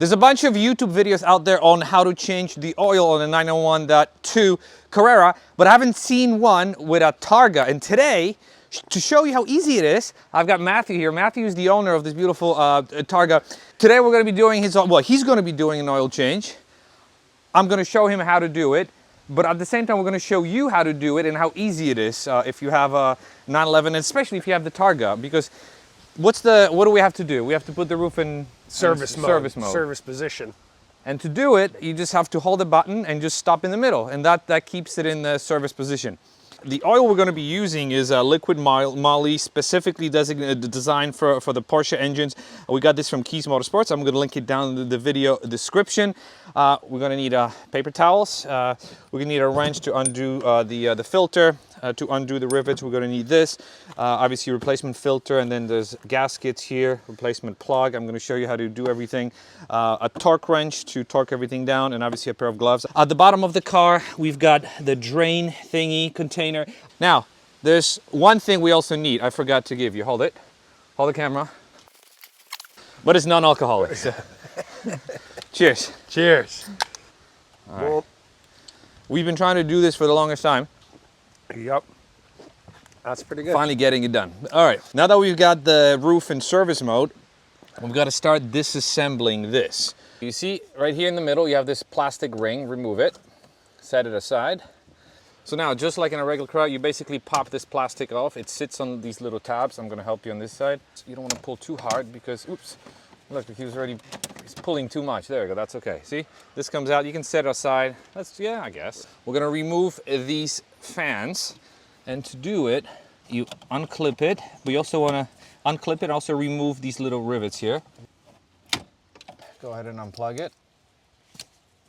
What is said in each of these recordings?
There's a bunch of YouTube videos out there on how to change the oil on a 911.2 Carrera, but I haven't seen one with a Targa. And today, to show you how easy it is, I've got Matthew here. Matthew is the owner of this beautiful Targa. Today we're going to be doing his, well, he's going to be doing an oil change. I'm going to show him how to do it, but at the same time we're going to show you how to do it and how easy it is if you have a 911, and especially if you have the Targa, because what do we have to do? We have to put the roof in service mode, service position. And to do it, you just have to hold the button and just stop in the middle, and that keeps it in the service position. The oil we're going to be using is a liquid moly, specifically designed for the Porsche engines. We got this from Keys Motorsports. I'm going to link it down in the video description. We're going to need paper towels. We're going to need a wrench to undo the filter. To undo the rivets, we're going to need this. Obviously, replacement filter, and then there's gaskets here, replacement plug. I'm going to show you how to do everything. A torque wrench to torque everything down, and obviously a pair of gloves. At the bottom of the car, we've got the drain thingy container. Now, there's one thing we also need. I forgot to give you. Hold it. Hold the camera. But it's non-alcoholic. So. Cheers. Cheers. All right. Well, we've been trying to do this for the longest time. Yep. That's pretty good. Finally getting it done. All right. Now that we've got the roof in service mode, we've got to start disassembling this. You see right here in the middle, you have this plastic ring. Remove it. Set it aside. So now, just like in a regular car, you basically pop this plastic off. It sits on these little tabs. I'm going to help you on this side. So you don't want to pull too hard because, oops, look, he's pulling too much. There we go. That's okay. See, this comes out. You can set it aside. Yeah, I guess. We're going to remove these fans, and to do it, you unclip it. We also want to unclip it and also remove these little rivets here. Go ahead and unplug it.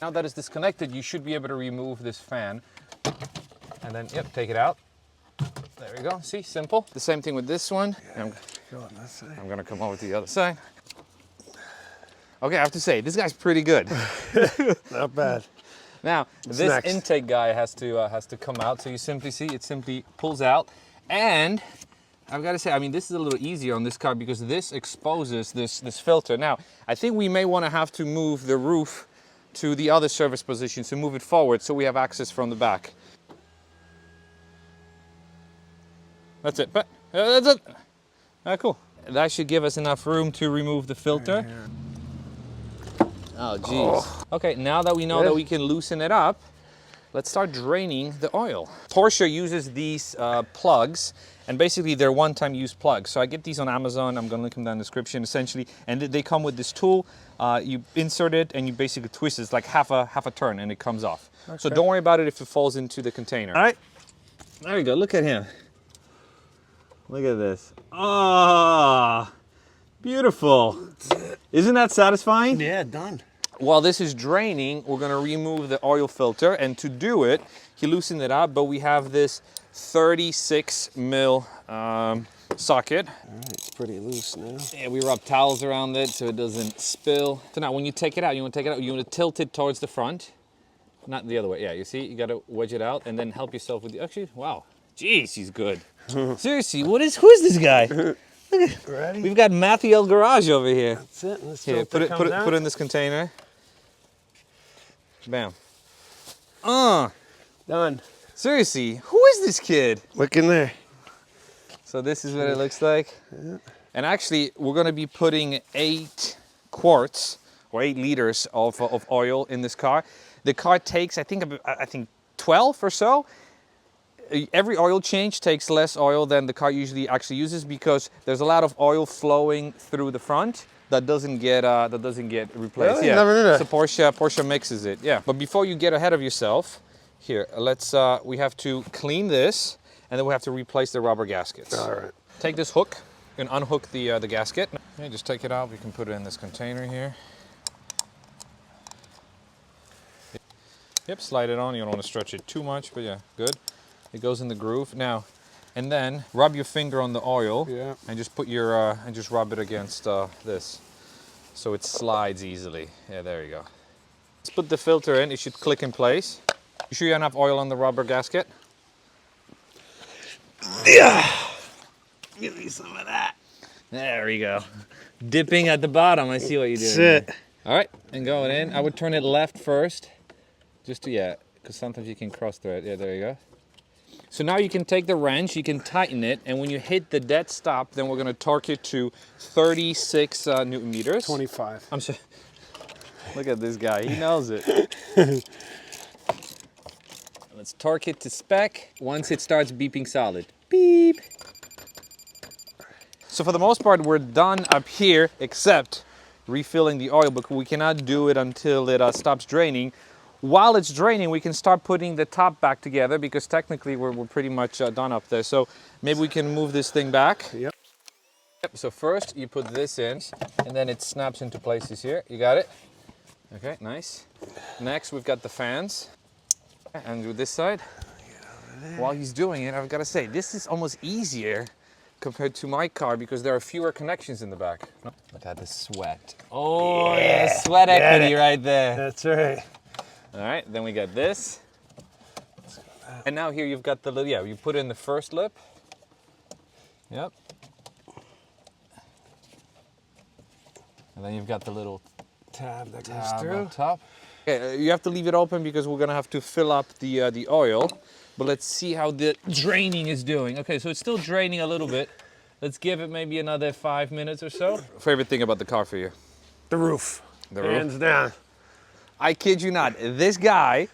Now that it's disconnected, you should be able to remove this fan. And then, yep, take it out. There we go. See, simple. The same thing with this one. Yeah, I'm going to come over to the other side. Okay, I have to say, this guy's pretty good. Not bad. Now, this intake guy has to come out. So you simply see, it simply pulls out. And I've got to say, I mean, this is a little easier on this car because this exposes this filter. Now, I think we may want to have to move the roof to the other service position, so move it forward so we have access from the back. That's it. But that's it. Cool. That should give us enough room to remove the filter. Oh, geez. Oh. Okay, now that we know that we can loosen it up, let's start draining the oil. Porsche uses these plugs, and basically they're one-time use plugs. So I get these on Amazon. I'm going to link them down in the description, essentially. And they come with this tool. You insert it, and you basically twist it. It's like half a turn, and it comes off. Okay. So don't worry about it if it falls into the container. All right. There we go. Look at him. Look at this. Ah, beautiful. Isn't that satisfying? Yeah, done. While this is draining, we're going to remove the oil filter, and to do it, he loosened it up, but we have this 36 mil socket. All right, it's pretty loose now. Yeah, we rub towels around it so it doesn't spill. So now when you take it out, you want to tilt it towards the front, not the other way. Yeah, you see, you got to wedge it out and then help yourself with the, actually, wow. Jeez, he's good. Seriously, who is this guy? Ready? We've got Matthew El Garage over here. That's it. Let's here, put it in this container. Bam. Done. Seriously, who is this kid? Look in there. So this is what it looks like. Yeah. And actually, we're going to be putting 8 quarts or 8 liters of oil in this car. The car takes, I think 12 or so. Every oil change takes less oil than the car usually actually uses because there's a lot of oil flowing through the front that doesn't get replaced. Really? Yeah. Never knew that. So Porsche mixes it. Yeah. But before you get ahead of yourself, here we have to clean this, and then we have to replace the rubber gaskets. All right. Take this hook and unhook the gasket. Okay, just take it out. We can put it in this container here. Yep, slide it on. You don't want to stretch it too much, but yeah, good. It goes in the groove now, and then rub your finger on the oil. Yeah. And just put your and just rub it against this, so it slides easily. Yeah, there you go. Let's put the filter in. It should click in place. You sure you have enough oil on the rubber gasket? Yeah. Give me some of that. There we go. Dipping at the bottom. I see what you're doing. That's it. All right, and going in. I would turn it left first, just to, yeah, because sometimes you can cross thread. Yeah, there you go. So now you can take the wrench, you can tighten it, and when you hit the dead stop, then we're gonna torque it to 36 Newton meters. 25. I'm sorry. Look at this guy, he knows it. Let's torque it to spec. Once it starts beeping solid, beep. So for the most part, we're done up here, except refilling the oil, but we cannot do it until it stops draining. While it's draining, we can start putting the top back together because technically we're pretty much done up there. So maybe we can move this thing back. Yep. So first you put this in and then it snaps into places here. You got it? Okay, nice. Next we've got the fans. And do this side. While he's doing it, I've got to say, this is almost easier compared to my car because there are fewer connections in the back. Look at the sweat. Oh, yeah, sweat equity right there. That's right. All right, then we got this. And now here you've got the little, yeah, you put in the first lip. Yep. And then you've got the little Tab that goes tab through. up top. Okay, you have to leave it open because we're gonna have to fill up the oil. But let's see how the draining is doing. Okay, so it's still draining a little bit. Let's give it maybe another 5 minutes or so. Favorite thing about the car for you? The roof. The roof? Hands down. I kid you not. This guy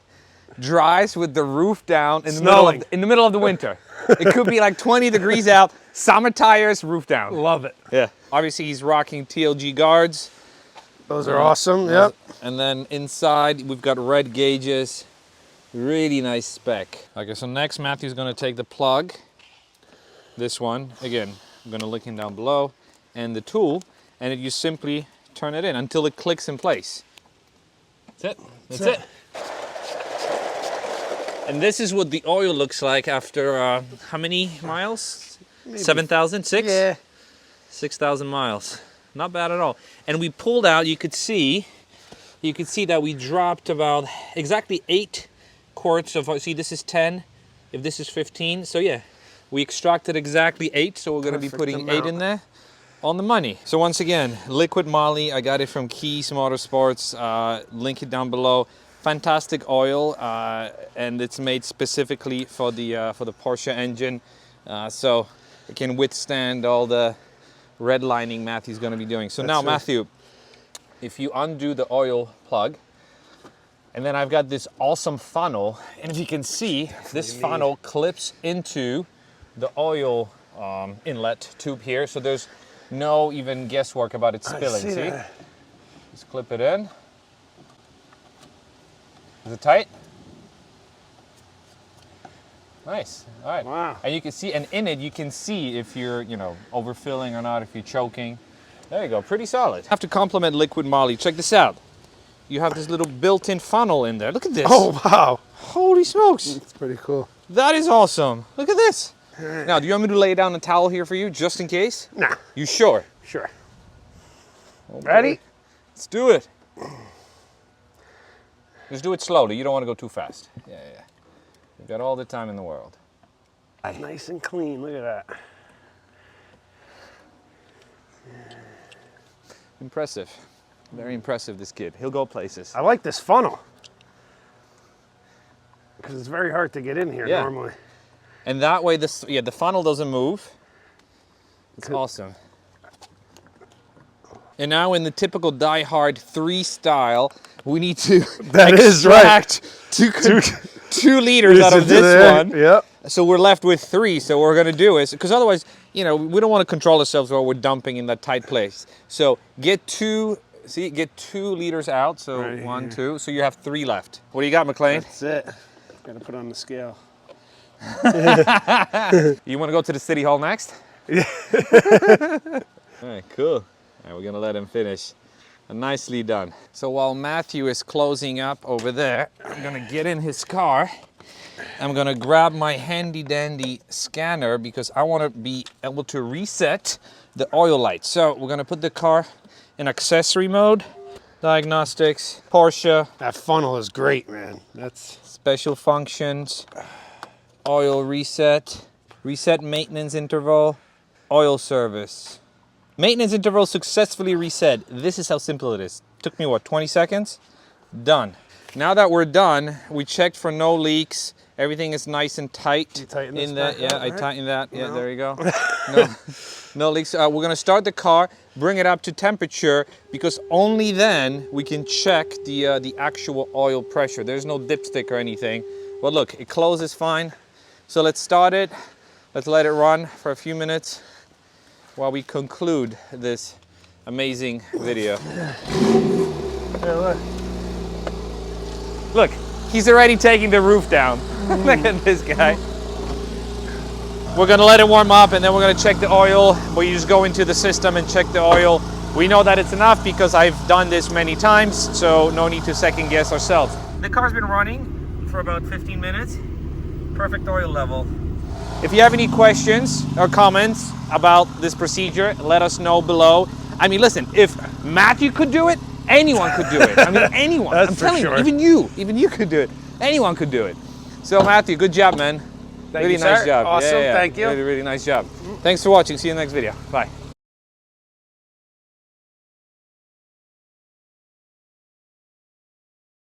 drives with the roof down in the middle of the winter. It could be like 20 degrees out, summer tires, roof down. Love it. Yeah. Obviously he's rocking TLG guards. Those are awesome. Yep. And then inside we've got red gauges. Really nice spec. Okay, so next Matthew's gonna take the plug. This one, again, I'm gonna link him down below, and the tool, and you simply turn it in until it clicks in place. That's it. That's it. And this is what the oil looks like after how many miles? 7,000? 6? Yeah. 6,000 miles. Not bad at all. And we pulled out, you could see that we dropped about exactly 8 quarts of oil. See, this is 10, if this is 15. So yeah, we extracted exactly 8, so we're gonna be putting 8 in there. On the money. So once again, liquid moly, I got it from Keys Motorsports, link it down below. Fantastic oil, and it's made specifically for the Porsche engine, so it can withstand all the redlining Matthew's going to be doing. So now, Matthew, if you undo the oil plug, and then I've got this awesome funnel, and if you can see, this funnel clips into the oil inlet tube here, so there's no even guesswork about it spilling. See? Just clip it in. Is it tight? Nice. All right. Wow. And you can see, and in it you can see if you're, overfilling or not, if you're choking. There you go. Pretty solid. Have to compliment liquid moly. Check this out. You have this little built-in funnel in there. Look at this. Oh wow. Holy smokes. That's pretty cool. That is awesome. Look at this. Now, do you want me to lay down a towel here for you, just in case? Nah. You sure? Sure. Okay. Ready? Let's do it. Just do it slowly. You don't want to go too fast. Yeah. You've got all the time in the world. Nice and clean. Look at that. Impressive. Very impressive, this kid. He'll go places. I like this funnel because it's very hard to get in here normally. And that way, the funnel doesn't move. It's awesome. And now in the typical Die Hard 3 style, we need to extract 2 liters out of this one. Yep. So we're left with 3. So what we're gonna do is, because otherwise, we don't want to control ourselves while we're dumping in that tight place. So get 2 liters out. So right 1, here. 2. So you have 3 left. What do you got, McLean? That's it. Gotta put on the scale. You want to go to the city hall next? Yeah. All right, cool. All right, we're gonna let him finish. Nicely done. So while Matthew is closing up over there, I'm gonna get in his car. I'm gonna grab my handy dandy scanner because I want to be able to reset the oil light. So we're gonna put the car in accessory mode, diagnostics, Porsche. That funnel is great, man. That's Special functions, oil reset, reset maintenance interval, oil service. Maintenance interval successfully reset. This is how simple it is. Took me, what, 20 seconds? Done. Now that we're done, we checked for no leaks. Everything is nice and tight. You tighten this in that. back Yeah, up, I right? tightened that. Yeah, No. there you go. No, no leaks. We're gonna start the car, bring it up to temperature, because only then we can check the actual oil pressure. There's no dipstick or anything. But look, it closes fine. So let's start it. Let's let it run for a few minutes while we conclude this amazing video. Hey, look. Look, he's already taking the roof down. Look at this guy. We're gonna let it warm up and then we're gonna check the oil. We just go into the system and check the oil. We know that it's enough because I've done this many times, so no need to second guess ourselves. The car's been running for about 15 minutes. Perfect oil level. If you have any questions or comments about this procedure, let us know below. I mean, listen, if Matthew could do it, anyone could do it. I mean, anyone. That's I'm for telling sure. you, even you could do it. Anyone could do it. So Matthew, good job, man. Thank really you, nice sir. job. Awesome, Yeah, yeah. thank you. Really, really nice job. Thanks for watching. See you in the next video. Bye.